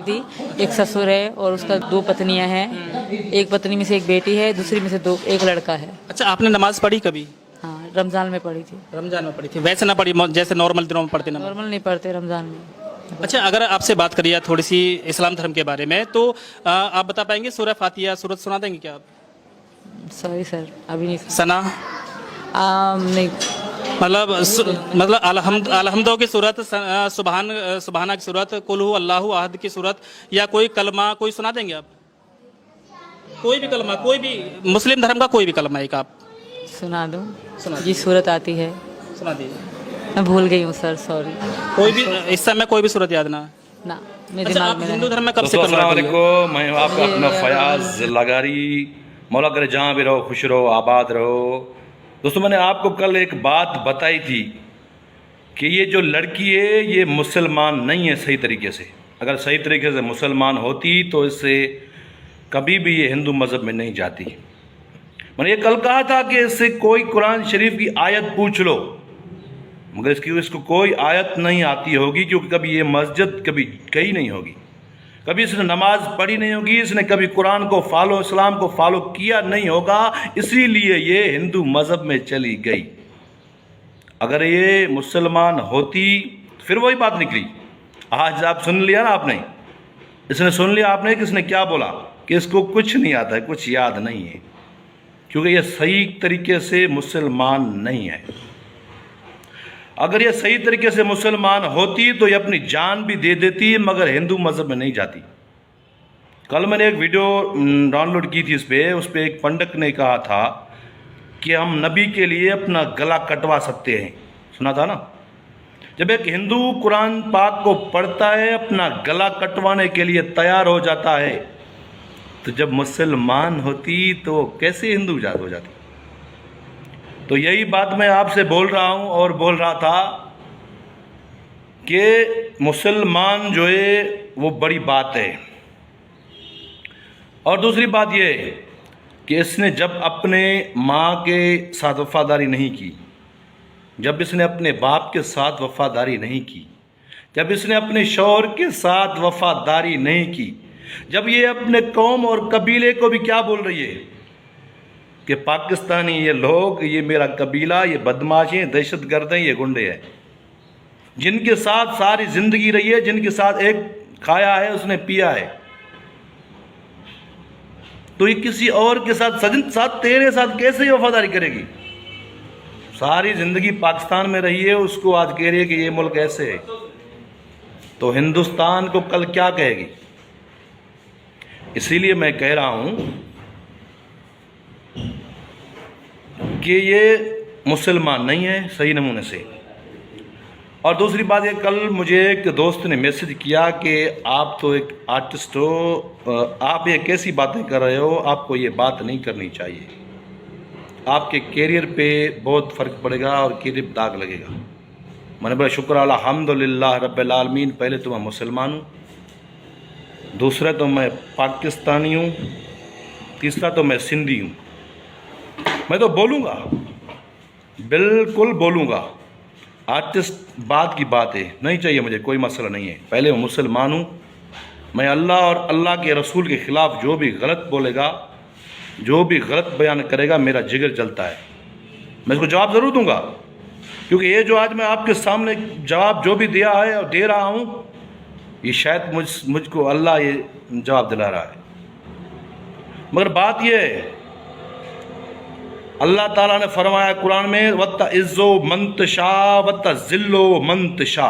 थी। एक ससुर है और उसका 2 पत्नियां हैं। एक पत्नी में से एक बेटी है, दूसरी में से एक लड़का है। अच्छा, आपने नमाज पढ़ी कभी? हाँ, रमजान में पढ़ी थी। रमजान में पढ़ी थी, वैसे ना पढ़ी जैसे नॉर्मल दिनों में पढ़ते नमाज? नॉर्मल नहीं पढ़ते रमजान में। अच्छा, अगर आपसे बात करिए थोड़ी सी इस्लाम धर्म के बारे में, तो आप बता पाएंगे सूरह फातिहा सूरत सुना देंगे क्या आप? सॉरी सर, अभी नहीं। सना नहीं। मतलब अलहम्दो की सूरत, सुबहाना की सूरत, कुल हु अल्लाहु अहद की सूरत, या कोई कलमा कोई सुना देंगे आप? कोई भी कलमा, कोई भी मुस्लिम धर्म का कोई भी कलमा एक आप सुना दूँ? सुना जी, सूरत आती है। सुना दीजिए। मैं भूल गई हूँ सर, सॉरी। कोई भी इस समय कोई भी सूरत याद ना? ना, मेरे अच्छा, दिमाग आप में हिंदू नहीं। धर्म में कब से दोस्तों कन्वर्ट अस्सलाम हुए? वालेकुम, मैं हूं आपका अपना फयाज लगारी। मौला करे जहाँ भी रहो खुश रहो, आबाद रहो। दोस्तों, मैंने आपको कल एक बात बताई थी कि ये जो लड़की है ये मुसलमान नहीं है सही तरीके से। अगर सही तरीके से मुसलमान होती तो इससे कभी भी ये हिंदू मज़हब में नहीं जाती। मैंने ये कल कहा था कि इससे कोई कुरान शरीफ की आयत पूछ लो, मगर इसको कोई आयत नहीं आती होगी, क्योंकि कभी ये मस्जिद कभी गई नहीं होगी, कभी इसने नमाज पढ़ी नहीं होगी, इसने कभी कुरान को फॉलो, इस्लाम को फॉलो किया नहीं होगा, इसीलिए ये हिंदू मज़हब में चली गई। अगर ये मुसलमान होती फिर वही बात निकली। आज आप सुन लिया ना आपने, इसने सुन लिया आपने कि इसने क्या बोला कि इसको कुछ नहीं आता है, कुछ याद नहीं है, क्योंकि ये सही तरीके से मुसलमान नहीं है। अगर ये सही तरीके से मुसलमान होती तो ये अपनी जान भी दे देती, मगर हिंदू मज़हब में नहीं जाती। कल मैंने एक वीडियो डाउनलोड की थी, उस पर एक पंडित ने कहा था कि हम नबी के लिए अपना गला कटवा सकते हैं। सुना था ना? जब एक हिंदू कुरान पाक को पढ़ता है, अपना गला कटवाने के लिए तैयार हो जाता है, तो जब मुसलमान होती तो कैसे हिंदू हो जाती? तो यही बात मैं आपसे बोल रहा हूँ और बोल रहा था कि मुसलमान जो है वो बड़ी बात है। और दूसरी बात यह है कि इसने जब अपने माँ के साथ वफादारी नहीं की, जब इसने अपने बाप के साथ वफादारी नहीं की, जब इसने अपने शौहर के साथ वफादारी नहीं की, जब ये अपने कौम और कबीले को भी क्या बोल रही है कि पाकिस्तानी ये लोग, ये मेरा कबीला, ये बदमाश हैं, दहशत गर्द हैं, ये गुंडे हैं, जिनके साथ सारी ज़िंदगी रही है, जिनके साथ एक खाया है उसने पिया है, तो ये किसी और के साथ तेरे साथ कैसे वफादारी करेगी? सारी ज़िंदगी पाकिस्तान में रही है, उसको आज कह रही है कि ये मुल्क ऐसे है, तो हिंदुस्तान को कल क्या कहेगी? इसीलिए मैं कह रहा हूँ कि ये मुसलमान नहीं है सही नमूने से। और दूसरी बात ये, कल मुझे एक दोस्त ने मैसेज किया कि आप तो एक आर्टिस्ट हो, आप ये कैसी बातें कर रहे हो, आपको ये बात नहीं करनी चाहिए, आपके कैरियर पे बहुत फ़र्क पड़ेगा और कैरियर पे दाग लगेगा। मैंने बोला शुक्र अल्हम्दुलिल्लाह रब्बिल आलमीन, पहले तो मैं मुसलमान हूँ, दूसरा तो मैं पाकिस्तानी हूँ, तीसरा तो मैं सिंधी हूँ। मैं तो बोलूँगा, बिल्कुल बोलूँगा। आर्टिस्ट बात की बात है, नहीं चाहिए मुझे, कोई मसला नहीं है। पहले मैं मुसलमान हूँ, मैं अल्लाह और अल्लाह के रसूल के ख़िलाफ़ जो भी गलत बोलेगा, जो भी गलत बयान करेगा, मेरा जिगर जलता है, मैं इसको जवाब ज़रूर दूँगा। क्योंकि ये जो आज मैं आपके सामने जवाब जो भी दिया है और दे रहा हूँ, ये शायद मुझको अल्लाह ये जवाब दिला रहा है। मगर बात ये है, अल्लाह ताला ने फरमाया कुरान में, वत्तइज़्ज़ो मंतशा वत्तज़िल्लो मंतशा।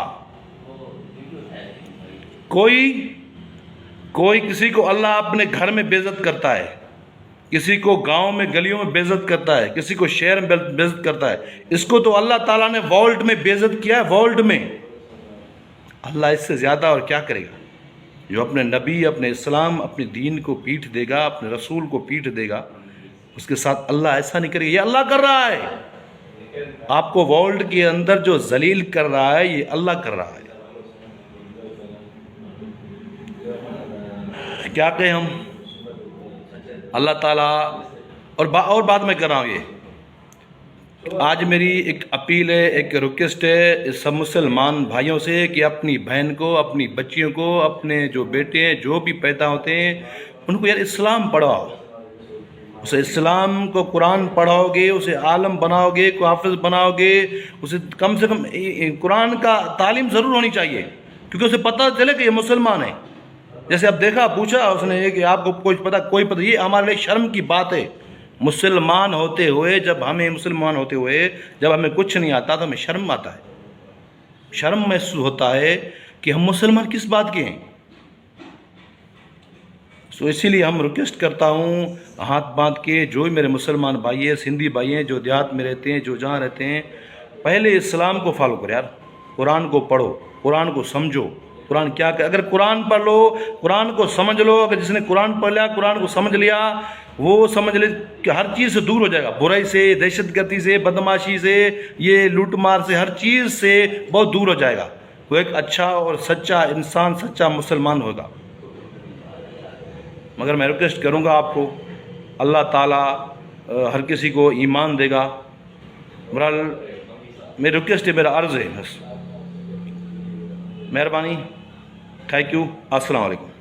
कोई किसी को अल्लाह अपने घर में बेइज्जत करता है, किसी को गांव में गलियों में बेइज्जत करता है, किसी को शहर में बेइज्जत करता है। इसको तो अल्लाह ताला ने वर्ल्ड में बेइज्जत किया है, वर्ल्ड में। अल्लाह इससे ज़्यादा और क्या करेगा? जो अपने नबी, अपने इस्लाम, अपने दीन को पीठ देगा, अपने रसूल को पीठ देगा, उसके साथ अल्लाह ऐसा नहीं करेगा। ये अल्लाह कर रहा है। आपको वर्ल्ड के अंदर जो जलील कर रहा है, ये अल्लाह कर रहा है। क्या कहें हम? अल्लाह ताला और बात मैं कर रहा हूँ, ये آج میری ایک اپیل ہے، ایک ریکویسٹ ہے سب مسلمان بھائیوں سے کہ اپنی بہن کو، اپنی بچیوں کو، اپنے جو بیٹے ہیں جو بھی پیدا ہوتے ہیں ان کو یار اسلام پڑھاؤ. اسے اسلام کو قرآن پڑھاؤ گے، اسے عالم بناؤ گے، کو حافظ بناؤ گے، اسے کم سے کم قرآن کا تعلیم ضرور ہونی چاہیے، کیونکہ اسے پتہ چلے کہ یہ مسلمان ہے. جیسے اب دیکھا، پوچھا اس نے یہ کہ آپ کو کوئی پتہ، یہ ہمارے لیے شرم کی بات ہے. مسلمان ہوتے ہوئے جب ہمیں کچھ نہیں آتا تو ہمیں شرم آتا ہے، شرم محسوس ہوتا ہے کہ ہم مسلمان کس بات کے ہیں. سو اسی لیے ہم ریکویسٹ کرتا ہوں ہاتھ باندھ کے، جو بھی میرے مسلمان بھائی ہیں، سندھی بھائی ہیں جو دیہات میں رہتے ہیں، جو جہاں رہتے ہیں، پہلے اسلام کو فالو کرو یار. قرآن کو پڑھو، قرآن کو سمجھو، قرآن کیا کہ اگر قرآن پڑھ لو، قرآن کو سمجھ لو، اگر جس نے قرآن پڑھ لیا، قرآن کو سمجھ لیا، وہ سمجھ لے کہ ہر چیز سے دور ہو جائے گا، برائی سے، دہشت گردی سے، بدماشی سے، یہ لوٹ مار سے، ہر چیز سے بہت دور ہو جائے گا. وہ ایک اچھا اور سچا انسان، سچا مسلمان ہوگا. مگر میں ریکویسٹ کروں گا آپ کو، اللہ تعالیٰ ہر کسی کو ایمان دے گا. بہرحال میری ریکویسٹ ہے، میرا عرض ہے بس. مہربانی، تھینک یو، السلام علیکم.